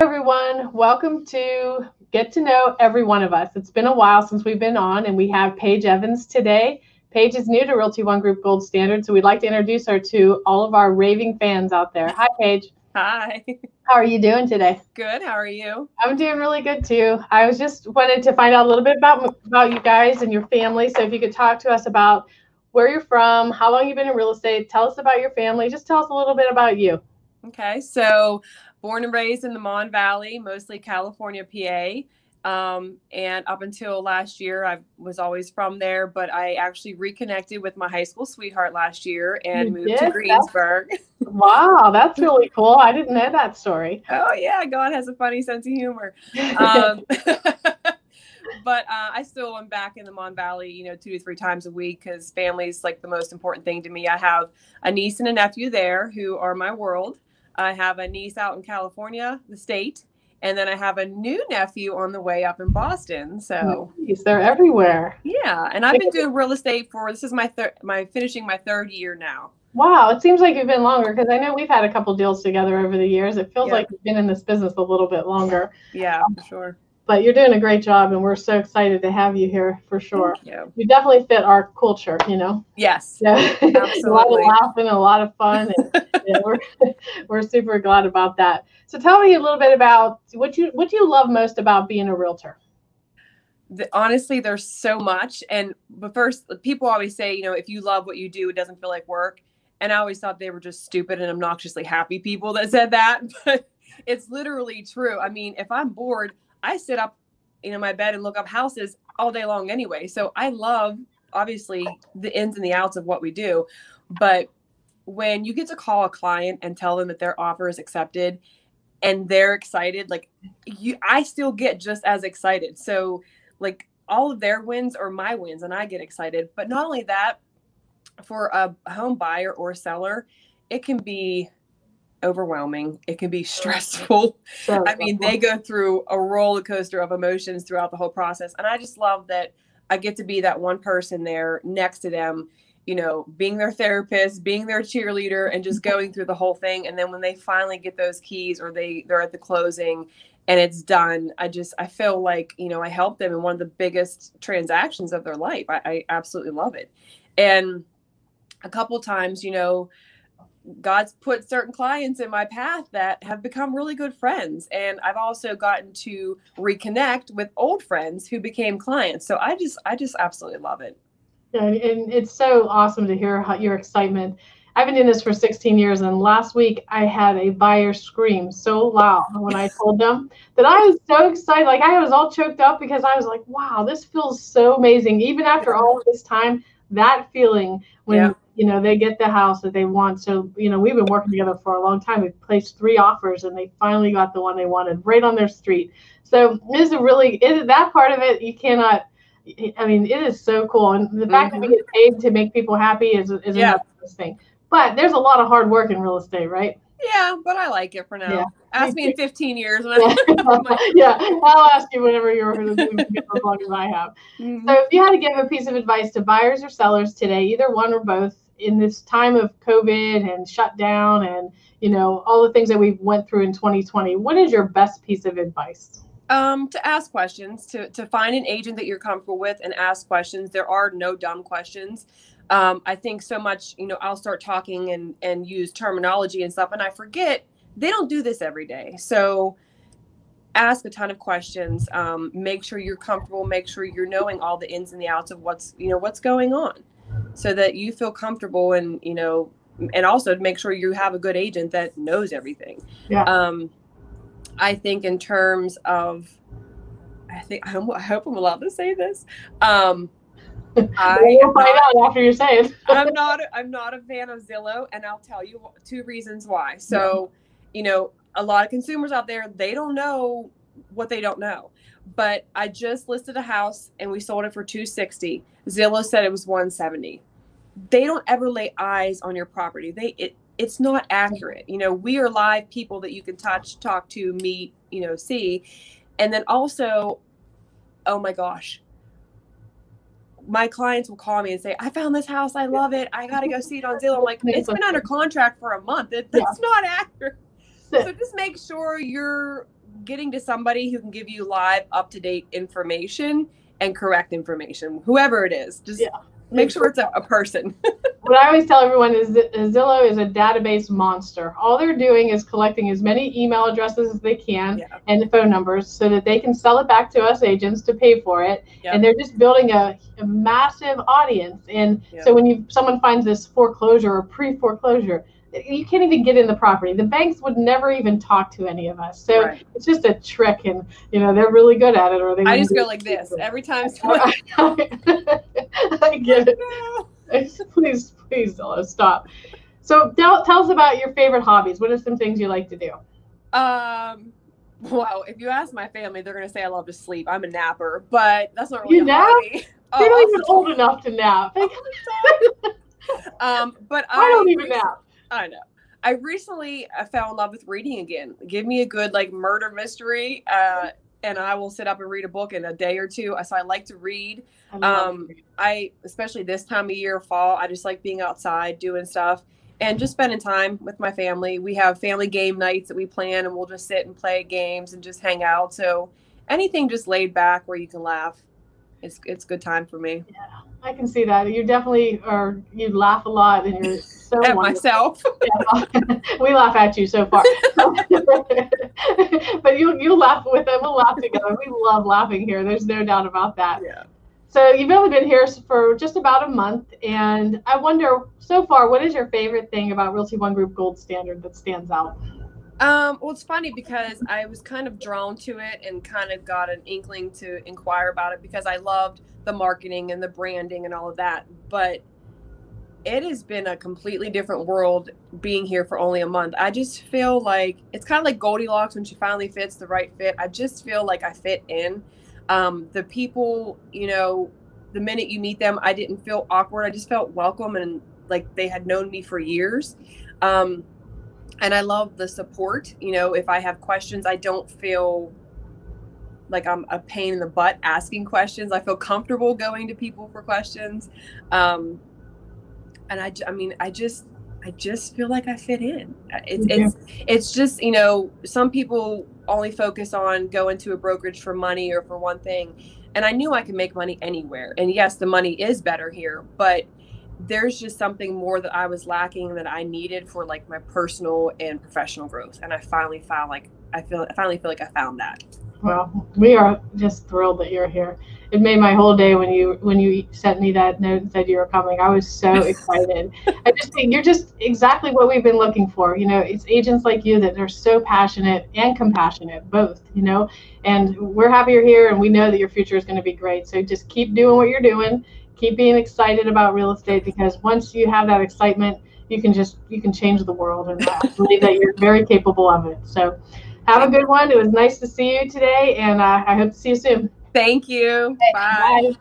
Everyone. Welcome to Get to Know Every One of Us. It's been a while since we've been on, and we have Paige Evans today. Paige is new to Realty One Group Gold Standard, so we'd like to introduce her to all of our raving fans out there. Hi, Paige. Hi. How are you doing today? Good. How are you? I'm doing really good too. I was just wanted to find out a little bit about you guys and your family. So if you could talk to us about where you're from, how long you've been in real estate, tell us about your family. Just tell us a little bit about you. Okay. So, born and raised in the Mon Valley, mostly California, PA. And up until last year, I was always from there, but I actually reconnected with my high school sweetheart last year and You moved to did? Greensburg. Wow, that's really cool. I didn't know that story. Oh, yeah. God has a funny sense of humor. Um, but I still am back in the Mon Valley, 2 to 3 times a week because family is like the most important thing to me. I have a niece and a nephew there who are my world. I have a niece out in California, the state, and then I have a new nephew on the way up in Boston. So Nice. They're everywhere. yeah, and I've been doing real estate this is my finishing my third year now. Wow, it seems like you've been longer because I know we've had a couple deals together over the years. It feels like you've been in this business a little bit longer. Yeah, for sure. But you're doing a great job, and we're so excited to have you here for sure. Thank you. You definitely fit our culture, Yes, Yeah, absolutely. a lot of laughing, a lot of fun, and we're super glad about that. So tell me a little bit about what you love most about being a realtor. Honestly, there's so much. But first, people always say, if you love what you do, it doesn't feel like work. And I always thought they were just stupid and obnoxiously happy people that said that. But it's literally true. I mean, if I'm bored, I sit up, in my bed and look up houses all day long anyway. So I love, obviously, the ins and the outs of what we do. But when you get to call a client and tell them that their offer is accepted and they're excited, I still get just as excited. So like all of their wins are my wins and I get excited. But not only that, for a home buyer or seller, it can be overwhelming. It can be stressful. I mean, they go through a roller coaster of emotions throughout the whole process. And I just love that I get to be that one person there next to them, being their therapist, being their cheerleader, and just going through the whole thing. And then when they finally get those keys or they're at the closing and it's done, I feel like, I helped them in one of the biggest transactions of their life. I absolutely love it. And a couple of times, God's put certain clients in my path that have become really good friends. And I've also gotten to reconnect with old friends who became clients. So I just absolutely love it. Yeah, and it's so awesome to hear your excitement. I've been doing this for 16 years, and last week I had a buyer scream so loud when I told them that I was so excited. Like I was all choked up because I was like, wow, this feels so amazing. Even after all of this time, that feeling when they get the house that they want. So, we've been working together for a long time. We've placed 3 offers and they finally got the one they wanted right on their street. So that part of it, you cannot, I mean, it is so cool. And the fact that we get paid to make people happy is another thing. But there's a lot of hard work in real estate, right? Yeah, but I like it for now. Yeah. Ask me in 15 years. Yeah, I'll ask you whenever you're going to do it as long as I have. Mm-hmm. So if you had to give a piece of advice to buyers or sellers today, either one or both, in this time of COVID and shutdown and, all the things that we went through in 2020, what is your best piece of advice? To ask questions, to find an agent that you're comfortable with and ask questions. There are no dumb questions. I think so much, I'll start talking and use terminology and stuff, and I forget they don't do this every day. So ask a ton of questions. Make sure you're comfortable. Make sure you're knowing all the ins and the outs of what's going on, so that you feel comfortable and also to make sure you have a good agent that knows everything. Yeah. I think in terms of, I hope I'm allowed to say this. We'll find out after you say it. I'm not a fan of Zillow, and I'll tell you 2 reasons why. So, a lot of consumers out there, they don't know what they don't know. But I just listed a house and we sold it for $260. Zillow said it was $170. They don't ever lay eyes on your property. It's not accurate. We are live people that you can touch, talk to, meet, see. And then also, oh my gosh, my clients will call me and say, I found this house. I love it. I got to go see it on Zillow. I'm like, it's been under contract for a month. That's not accurate. So just make sure you're getting to somebody who can give you live, up-to-date information and correct information, whoever it is, just make sure it's a person. What I always tell everyone is that Zillow is a database monster. All they're doing is collecting as many email addresses as they can and phone numbers so that they can sell it back to us agents to pay for it. And they're just building a massive audience. And so when someone finds this foreclosure or pre-foreclosure, you can't even get in the property. The banks would never even talk to any of us. So it's just a trick, and they're really good at it. Or they I just go like this every time. I get it. Please stop. So tell us about your favorite hobbies. What are some things you like to do? Well, if you ask my family, they're gonna say I love to sleep. I'm a napper, but that's not really you a nap? hobby. You're not even old enough to nap. But I don't even nap. I know. I recently fell in love with reading again. Give me a good murder mystery, and I will sit up and read a book in a day or two. So I like to read. I especially this time of year, fall, I just like being outside doing stuff and just spending time with my family. We have family game nights that we plan, and we'll just sit and play games and just hang out. So anything just laid back where you can laugh, it's good time for me. Yeah, I can see that. You definitely are. You laugh a lot, and you're so at wonderful. Myself. We laugh at you so far, but you laugh with them. We'll laugh together. We love laughing here. There's no doubt about that. Yeah. So you've only been here for just about a month, and I wonder, so far, what is your favorite thing about Realty One Group Gold Standard that stands out? Well, it's funny because I was kind of drawn to it and kind of got an inkling to inquire about it because I loved the marketing and the branding and all of that. But it has been a completely different world being here for only a month. I just feel like it's kind of like Goldilocks when she finally fits the right fit. I just feel like I fit in. The people, the minute you meet them, I didn't feel awkward. I just felt welcome and like they had known me for years. And I love the support. If I have questions, I don't feel like I'm a pain in the butt asking questions. I feel comfortable going to people for questions. And I just feel like I fit in. It's just, some people only focus on going to a brokerage for money or for one thing. And I knew I could make money anywhere. And yes, the money is better here, but there's just something more that I was lacking that I needed for my personal and professional growth. And I finally found I finally feel like I found that. Well, we are just thrilled that you're here. It made my whole day when you sent me that note and said you were coming. I was so excited. I just think you're just exactly what we've been looking for. It's agents like you that are so passionate and compassionate, both, and we're happy you're here, and we know that your future is going to be great. So just keep doing what you're doing. Keep being excited about real estate, because once you have that excitement, you can change the world, and I believe that you're very capable of it. So have a good one. It was nice to see you today, and I hope to see you soon. Thank you. Okay, bye.